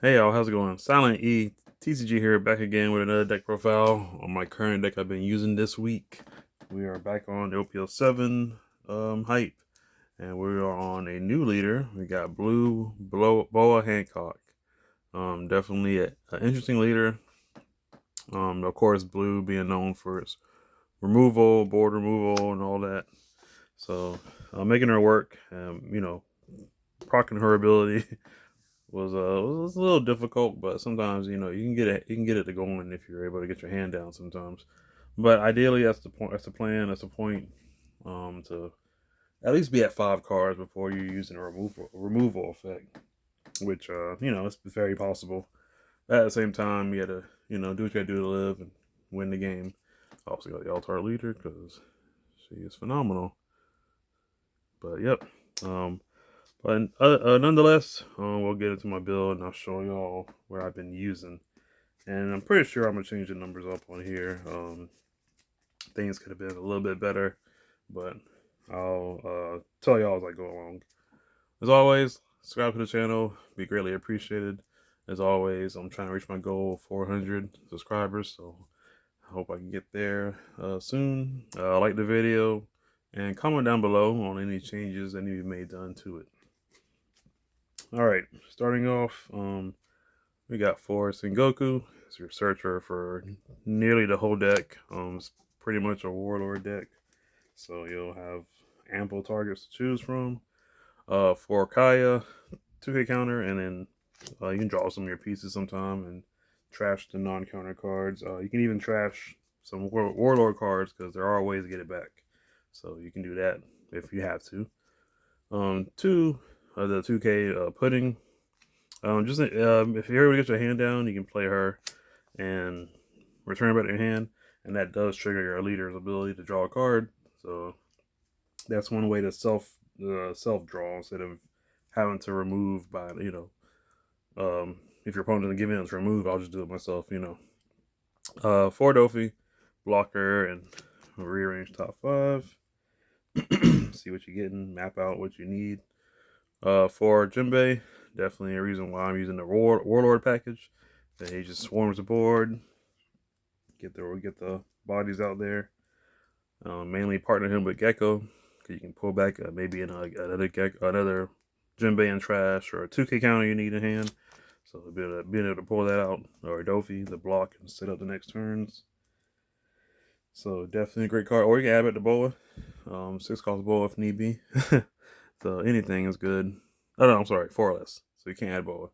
Hey y'all, how's it going? Silent E, TCG here, back again with another deck profile on my current deck I've been using this week. We are back on the OP-07 hype, and we are on a new leader. We got Boa Hancock. Definitely an interesting leader. Of course, blue being known for its removal, board removal, and all that. So making her work, procking her ability was a little difficult, but sometimes you can get it to going if you're able to get your hand down sometimes. But ideally, that's the point. That's the plan. That's the point. To at least be at 5 cards before you're using a removal effect, which it's very possible. But at the same time, you gotta do what you gotta do to live and win the game. Also got the altar leader because she is phenomenal. But yep. Um, But nonetheless, we'll get into my build and I'll show y'all what I've been using. And I'm pretty sure I'm going to change the numbers up on here. Things could have been a little bit better, but I'll tell y'all as I go along. As always, subscribe to the channel. Be greatly appreciated. As always, I'm trying to reach my goal of 400 subscribers, so I hope I can get there soon. Like the video and comment down below on any changes that need to be made done to it. All right, starting off, we got Forest and Goku as your searcher for nearly the whole deck. It's pretty much a Warlord deck, so you'll have ample targets to choose from. For Kaya, 2K counter, and then you can draw some of your pieces sometime and trash the non-counter cards. You can even trash some Warlord cards because there are ways to get it back. So you can do that if you have to. Two, the 2K Pudding. If you're able to get your hand down, you can play her and return it back to your hand, and that does trigger your leader's ability to draw a card. So that's one way to self draw instead of having to remove by if your opponent doesn't give in to remove, I'll just do it myself. For Dofi, blocker and rearrange top 5. See what you're getting, map out what you need. For Jinbei, definitely a reason why I'm using the Warlord package. That he just swarms the board, get the bodies out there. Mainly partner him with Gecko, because you can pull back maybe another Jinbei and trash or a 2K counter you need in hand. So being able to pull that out, or Dofi, the block and set up the next turns. So definitely a great card. Or you can add it to Boa. 6 cost Boa if need be. So anything is good. Oh no, I'm sorry, 4 less. So you can't add Boa.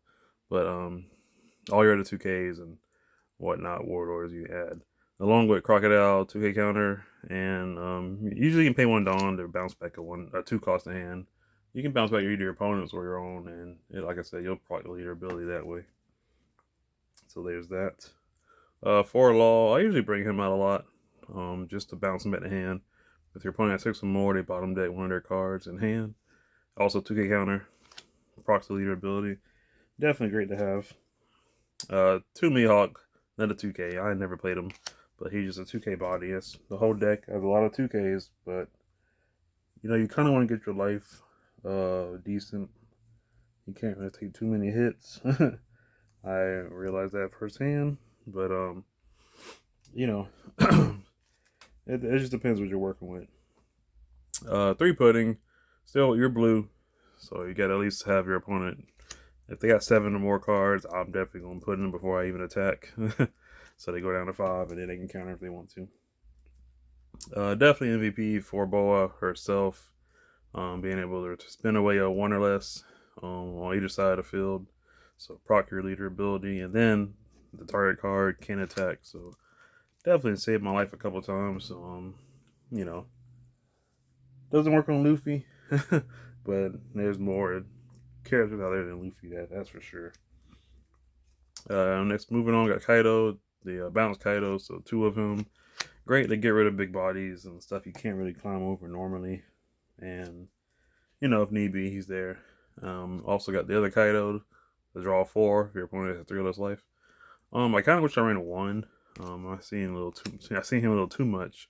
But all your other 2Ks and whatnot warlords you add. Along with Crocodile, 2K counter, and usually you can pay 1 Dawn to bounce back a 2 cost in hand. You can bounce back either your opponent's or your own, and like I said, you'll probably lead your ability that way. So there's that. For Law, I usually bring him out a lot, just to bounce him back to hand. If your opponent has 6 or more, they bottom deck one of their cards in hand. Also 2K counter, procs the leader ability. Definitely great to have. 2 Mihawk, another 2K. I never played him, but he's just a 2K body. Yes, the whole deck has a lot of 2Ks, but you kind of want to get your life decent. You can't really take too many hits. I realized that firsthand, but you know, it just depends what you're working with. 3 Pudding, still you're blue, so you got to at least have your opponent. If they got 7 or more cards, I'm definitely gonna put in them before I even attack. So they go down to 5, and then they can counter if they want to. Definitely MVP for Boa herself, being able to spin away a 1 or less on either side of the field. So proc your leader ability, and then the target card can attack. So definitely saved my life a couple times. You know, doesn't work on Luffy, but there's more characters out there than Luffy. That's for sure. Next, moving on, got Kaido, the bounce Kaido. So 2 of him. Great to get rid of big bodies and stuff you can't really climb over normally. And if need be, he's there. Also got the other Kaido, the draw 4 if your opponent has 3 less life. I kind of wish I ran 1. I seen him a little too much,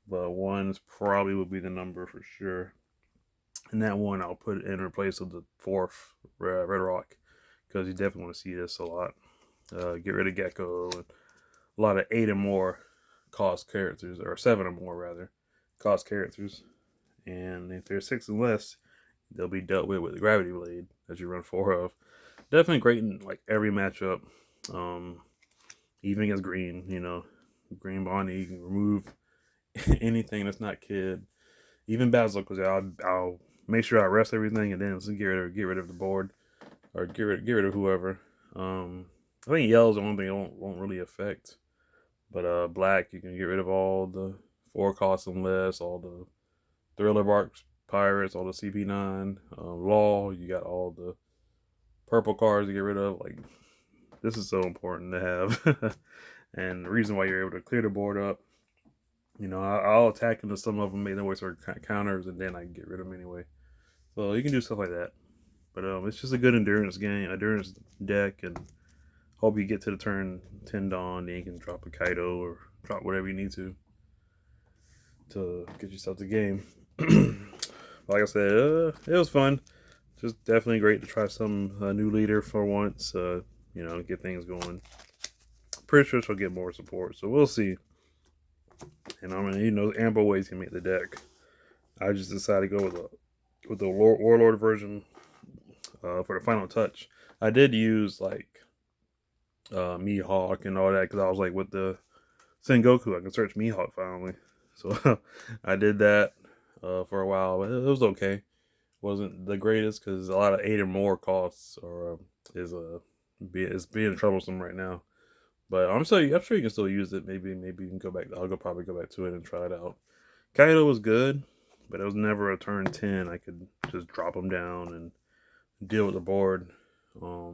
but 1 probably would be the number for sure. And that 1 I'll put in replace of the 4th Red Rock, because you definitely want to see this a lot. Get rid of Gecko and a lot of 8 or more cost characters, or 7 or more rather, cost characters. And if there's 6 and less, they'll be dealt with the Gravity Blade that you run 4 of. Definitely great in like every matchup. Even against green, green Bonnie, you can remove anything that's not Kid. Even Basil, because I'll make sure I rest everything and then get rid of the board or get rid of whoever. I think yellow's the only thing it won't really affect. But black, you can get rid of all the 4 costs and less, all the Thriller Barks Pirates, all the CP9, Law. You got all the purple cards to get rid of. Like, this is so important to have. And the reason why you're able to clear the board up, I'll attack into some of them, make them waste their counters, and then I can get rid of them anyway. So you can do stuff like that. But it's just a good endurance deck, and hope you get to the turn 10 Dawn, then you can drop a Kaido or drop whatever you need to get yourself the game. Like I said, it was fun. Just definitely great to try some new leader for once. Get things going. Pretty sure she'll get more support, so we'll see. And I mean, ample ways can make the deck. I just decided to go with the Warlord version for the final touch. I did use like Mihawk and all that because I was like, with the Sengoku, I can search Mihawk finally. So I did that for a while, but it was okay. Wasn't the greatest because a lot of 8 or more costs is being troublesome right now. But I'm sure you can still use it. Maybe you can go back. Probably go back to it and try it out. Kaido was good, but it was never a turn 10. I could just drop him down and deal with the board. I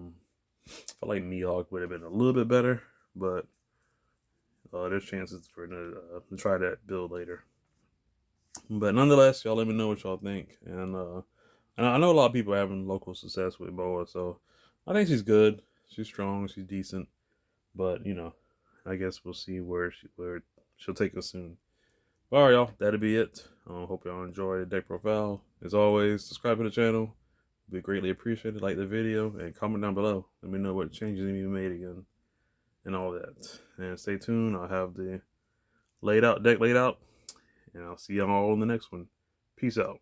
felt like Mihawk would have been a little bit better, but there's chances for to try that build later. But nonetheless, y'all let me know what y'all think. And I know a lot of people are having local success with Boa, so I think she's good. She's strong. She's decent. But I guess we'll see where she'll take us soon. All right, y'all. That'll be it. Hope y'all enjoy the deck profile. As always, subscribe to the channel. Be greatly appreciated. Like the video and comment down below. Let me know what changes need to be made again and all that. And stay tuned. I'll have the deck laid out, and I'll see y'all in the next one. Peace out.